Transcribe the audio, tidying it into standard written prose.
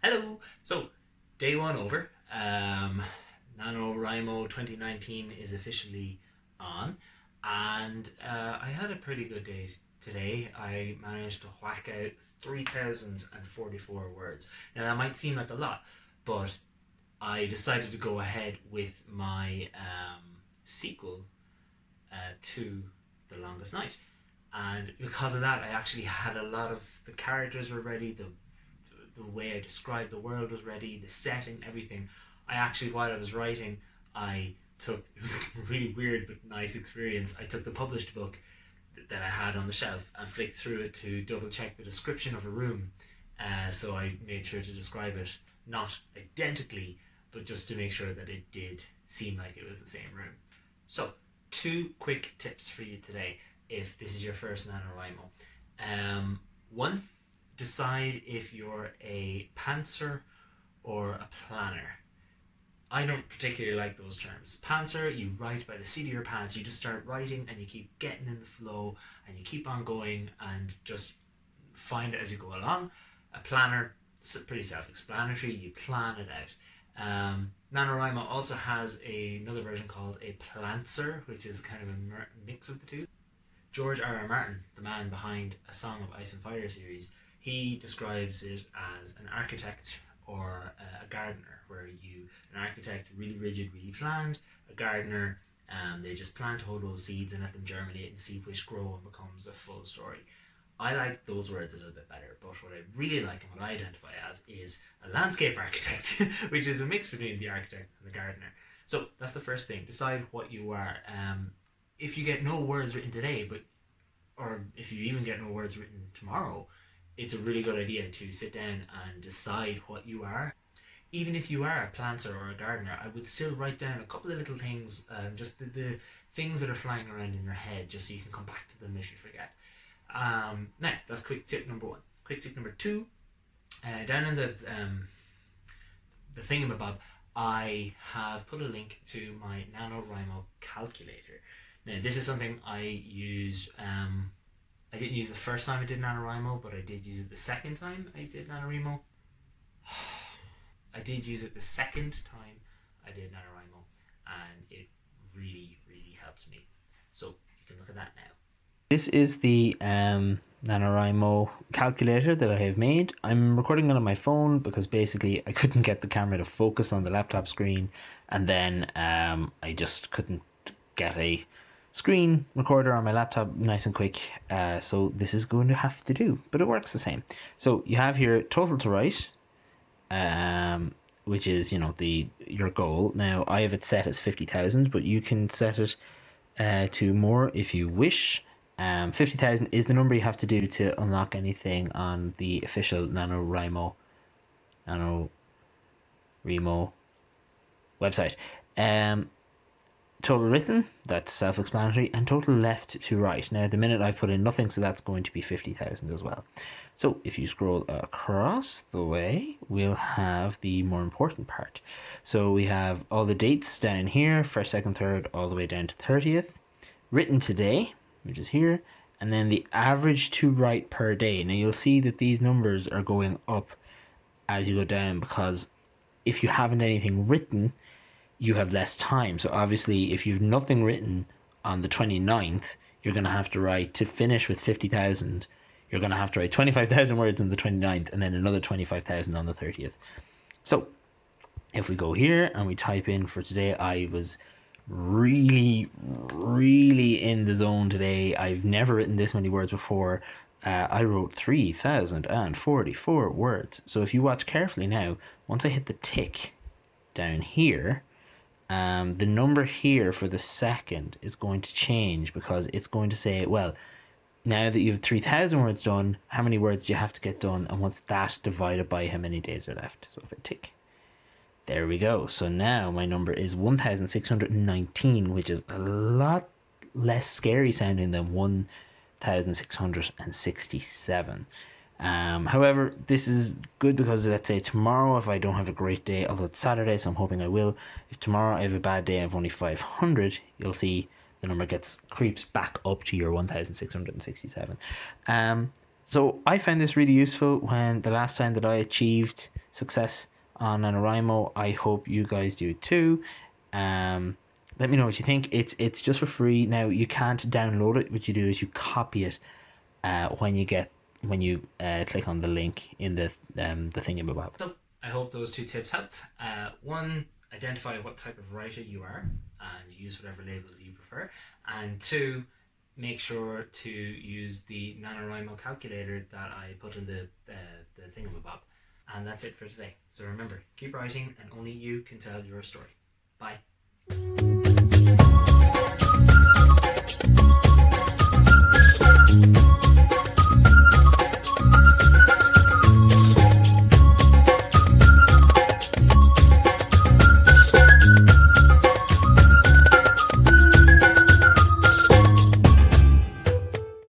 Hello! So, day one over. NaNoWriMo 2019 is officially on, and I had a pretty good day today. I managed to whack out 3,044 words. Now, that might seem like a lot, but I decided to go ahead with my sequel to The Longest Night. And because of that, I actually had a lot of the characters were ready, the way I described the world was ready, the setting, everything. I actually, while I was writing, I took, it was a really weird but nice experience. I took the published book that I had on the shelf and flicked through it to double check the description of a room. So I made sure to describe it not identically, but just to make sure that it did seem like it was the same room. So, two quick tips for you today if this is your first NaNoWriMo. One, decide if you're a pantser or a planner. I don't particularly like those terms. Pantser, you write by the seat of your pants. You just start writing and you keep getting in the flow and you keep on going and just find it as you go along. A planner, it's pretty self-explanatory. You plan it out. NaNoWriMo also has another version called a plantser, which is kind of a mix of the two. George R.R. Martin, the man behind A Song of Ice and Fire series, he describes it as an architect or a gardener, where an architect, really rigid, really planned, a gardener, they just plant whole those seeds and let them germinate and see which grow and becomes a full story. I like those words a little bit better, but what I really like and what I identify as is a landscape architect, which is a mix between the architect and the gardener. So that's the first thing. Decide what you are. If you get no words written today, or if you even get no words written tomorrow, it's a really good idea to sit down and decide what you are. Even if you are a planter or a gardener, I would still write down a couple of little things, just the things that are flying around in your head, just so you can come back to them if you forget. Now, that's quick tip number one. Quick tip number two, down in the thingamabob, I have put a link to my NaNoWriMo calculator. Now, this is something I used. I didn't use the first time I did NaNoWriMo, but I did use it the second time I did NaNoWriMo. I did use it the second time I did NaNoWriMo, and it really, really helped me. So you can look at that now. This is the NaNoWriMo calculator that I have made. I'm recording it on my phone because basically I couldn't get the camera to focus on the laptop screen, and then I just couldn't get a screen recorder on my laptop nice and quick, so this is going to have to do, but it works the same. So you have here total to write, which is your goal. Now I have it set as 50,000, but you can set it to more if you wish. 50,000 is the number you have to do to unlock anything on the official NaNoWriMo website. Total written, that's self-explanatory, and total left to right. Now at the minute I've put in nothing, so that's going to be 50,000 as well. So if you scroll across the way, we'll have the more important part. So we have all the dates down here, 1st, 2nd, 3rd, all the way down to 30th. Written today, which is here, and then the average to write per day. Now you'll see that these numbers are going up as you go down, because if you haven't anything written, you have less time. So obviously if you've nothing written on the 29th, you're going to have to write, to finish with 50,000, you're going to have to write 25,000 words on the 29th and then another 25,000 on the 30th. So if we go here and we type in for today, I was really in the zone today. I've never written this many words before. I wrote 3,044 words. So if you watch carefully now, once I hit the tick down here, the number here for the second is going to change, because it's going to say, well, now that you have 3,000 words done, how many words do you have to get done, and what's that divided by how many days are left. So if I tick, there we go. So now my number is 1,619, which is a lot less scary sounding than 1,667. However, this is good because, let's say tomorrow, if I don't have a great day, although it's Saturday, so I'm hoping I will, if tomorrow I have a bad day, I have only 500, you'll see the number creeps back up to your 1,667. So I found this really useful when the last time that I achieved success on NaNoWriMo. I hope you guys do too. Let me know what you think. It's just for free. Now you can't download it. What you do is you copy it when you click on the link in the thingamabob. So I hope those 2 tips helped. One, identify what type of writer you are and use whatever labels you prefer. And 2, make sure to use the NaNoWriMo calculator that I put in the thingamabob. And that's it for today. So remember, keep writing and only you can tell your story. Bye.